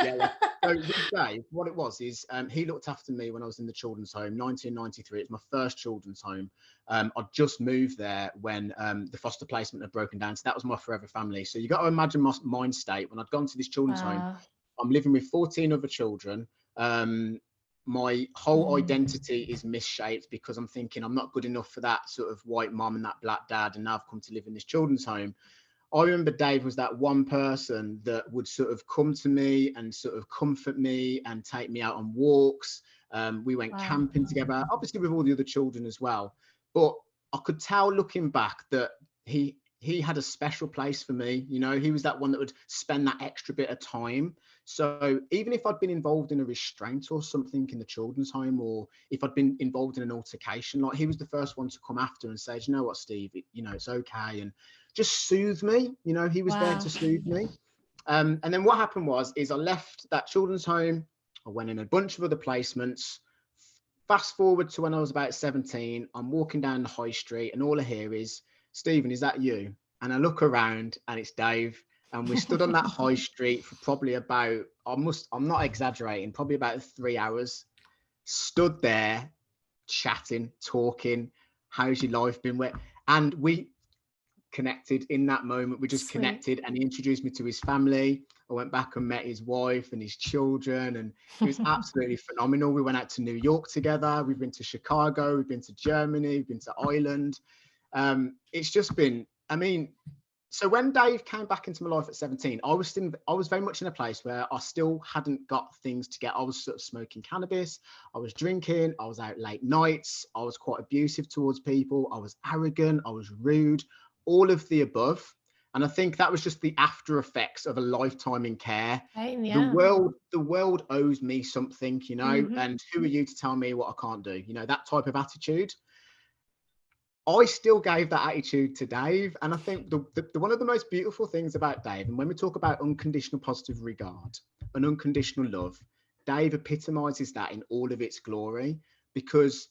Yeah, yeah. So with Dave, what it was is he looked after me when I was in the children's home, 1993. It's my first children's home. I'd just moved there when the foster placement had broken down. So that was my forever family. So you got to imagine my mind state when I'd gone to this children's home. Wow. I'm living with 14 other children. My whole Mm. identity is misshaped because I'm thinking I'm not good enough for that sort of white mom and that black dad. And now I've come to live in this children's home. I remember Dave was that one person that would sort of come to me and sort of comfort me and take me out on walks. We went Wow. camping together, obviously with all the other children as well. But I could tell looking back that he had a special place for me. You know, he was that one that would spend that extra bit of time. So even if I'd been involved in a restraint or something in the children's home, or if I'd been involved in an altercation, like he was the first one to come after and say, you know what, Steve, you know, it's okay. And just soothe me. You know, he was there Wow. to soothe me. And then what happened is I left that children's home. I went in a bunch of other placements. Fast forward to when I was about 17, I'm walking down the high street and all I hear is, Stephen, is that you? And I look around and it's Dave. And we stood on that high street for probably about, I'm not exaggerating, probably about 3 hours. Stood there chatting, talking. How's your life been? And we connected in that moment. We just Sweet. connected and he introduced me to his family. I went back and met his wife and his children, and it was absolutely phenomenal. We went out to New York together. We've been to Chicago. We've been to Germany. We've been to Ireland. It's just been, I mean, so when Dave came back into my life at 17, I was very much in a place where I still hadn't got things to get. I was sort of smoking cannabis, I was drinking, I was out late nights, I was quite abusive towards people, I was arrogant, I was rude, all of the above. And I think that was just the after effects of a lifetime in care. Right, The yeah. world owes me something, you know, Mm-hmm. and who are you to tell me what I can't do? You know, that type of attitude. I still gave that attitude to Dave. And I think the one of the most beautiful things about Dave, and when we talk about unconditional positive regard and unconditional love, Dave epitomizes that in all of its glory, because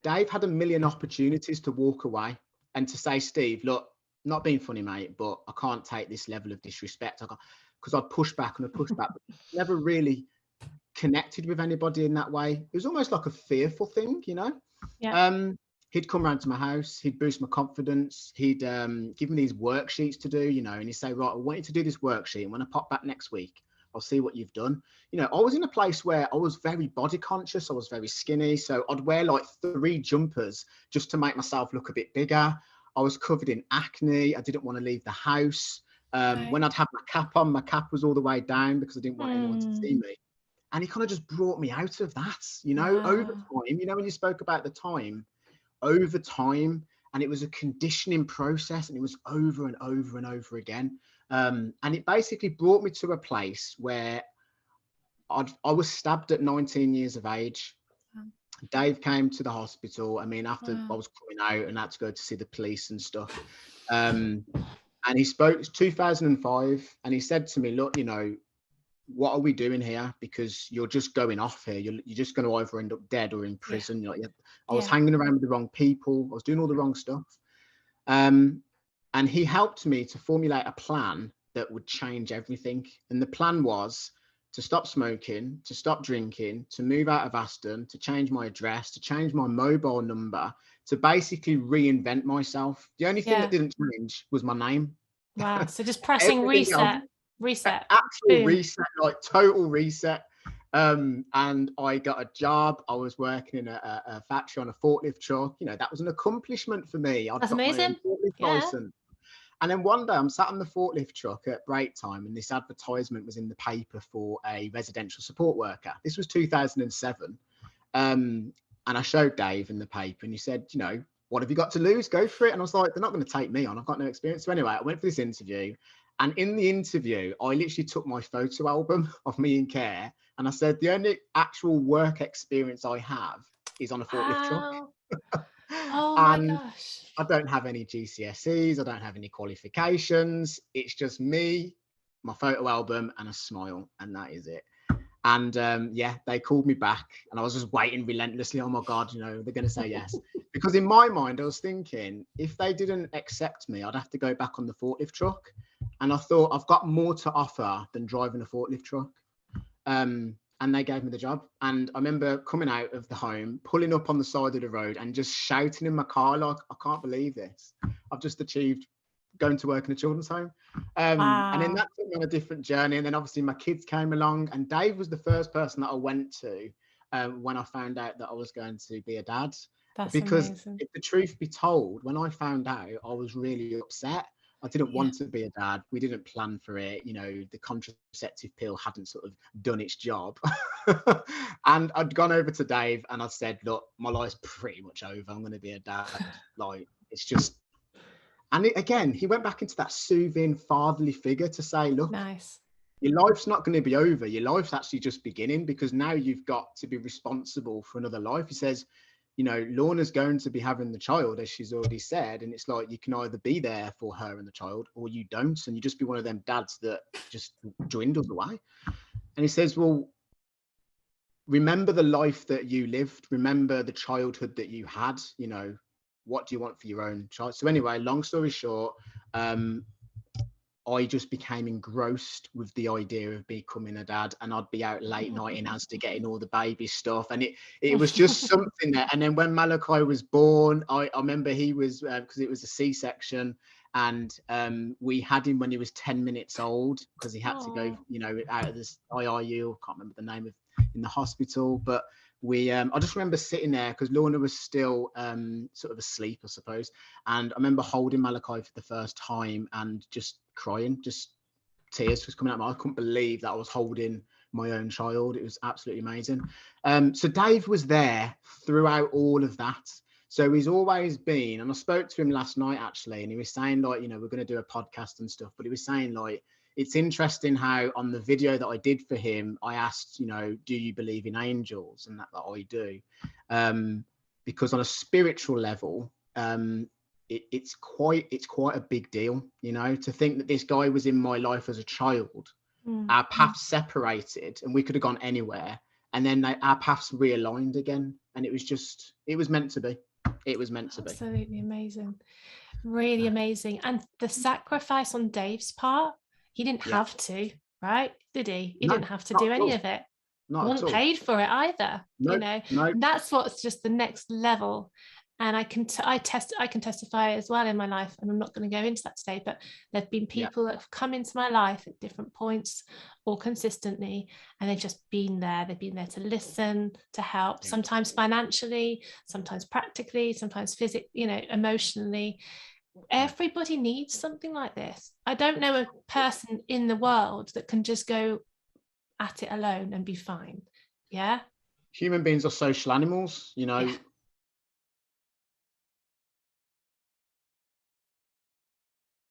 Dave had a million opportunities to walk away and to say, Steve, look, not being funny, mate, but I can't take this level of disrespect. Because I'd push back and I'd push back, but never really connected with anybody in that way. It was almost like a fearful thing, you know? Yeah. Um, he'd come round to my house, he'd boost my confidence, he'd give me these worksheets to do, you know, and he'd say, right, I want you to do this worksheet. And when I pop back next week, I'll see what you've done. You know, I was in a place where I was very body conscious, I was very skinny. So I'd wear like 3 jumpers just to make myself look a bit bigger. I was covered in acne. I didn't want to leave the house. Right. When I'd have my cap on, my cap was all the way down because I didn't want anyone to see Mm. me. And he kind of just brought me out of that, you know, over Wow. time. You know, when you spoke about the time, over time, and it was a conditioning process, and it was over and over and over again. And it basically brought me to a place where I was stabbed at 19 years of age. Wow. Dave came to the hospital. I mean, after I Wow. was coming out and had to go to see the police and stuff. Um, and he spoke 2005, and he said to me, look, you know, what are we doing here? Because you're just going off here. You're just going to either end up dead or in Yeah. prison. You're like, I was Yeah. hanging around with the wrong people. I was doing all the wrong stuff. Um, and he helped me to formulate a plan that would change everything. And the plan was to stop smoking, to stop drinking, to move out of Aston, to change my address, to change my mobile number, to basically reinvent myself. The only thing that Yeah. didn't change was my name. Wow. So just pressing Everything else, reset. Reset. actual Boom. reset, like total reset. And I got a job. I was working in a factory on a forklift truck. You know, that was an accomplishment for me. I'd That's got my own amazing. forklift Yeah. license. And then one day I'm sat on the forklift truck at break time, and this advertisement was in the paper for a residential support worker. This was 2007. And I showed Dave in the paper, and he said, you know, what have you got to lose? Go for it. And I was like, they're not going to take me on. I've got no experience. So anyway, I went for this interview. And in the interview, I literally took my photo album of me in care. And I said, the only actual work experience I have is on a forklift truck. Wow. Oh my And gosh. I don't have any GCSEs. I don't have any qualifications. It's just me, my photo album, and a smile. And that is it. And yeah, they called me back, and I was just waiting relentlessly. Oh my God, you know, they're going to say yes. Because in my mind, I was thinking, if they didn't accept me, I'd have to go back on the forklift truck. And I thought, I've got more to offer than driving a forklift truck. And they gave me the job. And I remember coming out of the home, pulling up on the side of the road and just shouting in my car, like, I can't believe this. I've just achieved going to work in a children's home. And then Wow. that took me on a different journey. And then obviously my kids came along, and Dave was the first person that I went to when I found out that I was going to be a dad. That's Because amazing. if the truth be told, when I found out, I was really upset. I didn't Yeah. want to be a dad. We didn't plan for it. You know, the contraceptive pill hadn't sort of done its job. And I'd gone over to Dave and I said, look, my life's pretty much over. I'm going to be a dad. Like, it's just, and again, he went back into that soothing fatherly figure to say, look, Nice. your life's not going to be over. Your life's actually just beginning, because now you've got to be responsible for another life. He says, you know, Lorna's going to be having the child, as she's already said. And it's like, you can either be there for her and the child, or you don't. And you just be one of them dads that just dwindles away. And he says, well, remember the life that you lived. Remember the childhood that you had. You know, what do you want for your own child? So anyway, long story short, I just became engrossed with the idea of becoming a dad, and I'd be out late night in Asda getting all the baby stuff, and it was just something there. And then when Malachi was born, I remember he was, because it was a C-section, and we had him when he was 10 minutes old, because he had to go, you know, out of this IRU, I can't remember the name of, in the hospital, but we I just remember sitting there because Lorna was still sort of asleep, I suppose, and I remember holding Malachi for the first time and just crying, just tears was coming out of my eyes. I couldn't believe that I was holding my own child. It was absolutely amazing. So Dave was there throughout all of that. So he's always been, and I spoke to him last night actually, and he was saying, like, you know, we're going to do a podcast and stuff, but he was saying, like, it's interesting how on the video that I did for him, I asked, you know, do you believe in angels? And that I do. Because on a spiritual level, it's quite a big deal, you know, to think that this guy was in my life as a child. Our paths separated and we could have gone anywhere. And then our paths realigned again. And it was meant to be. It was meant to be. Absolutely amazing. Really amazing. And the sacrifice on Dave's part, he didn't have to, right? Did he? He No, didn't have to not do at any all. of it. Not He at wasn't all. paid for it either, you know. No. And that's what's just the next level. And I can testify as well in my life, and I'm not going to go into that today, but there've been people that have come into my life at different points or consistently, and they've just been there. They've been there to listen, to help, sometimes financially, sometimes practically, sometimes physically, you know, emotionally. Everybody needs something like this. I don't know a person in the world that can just go at it alone and be fine. Yeah. Human beings are social animals, you know.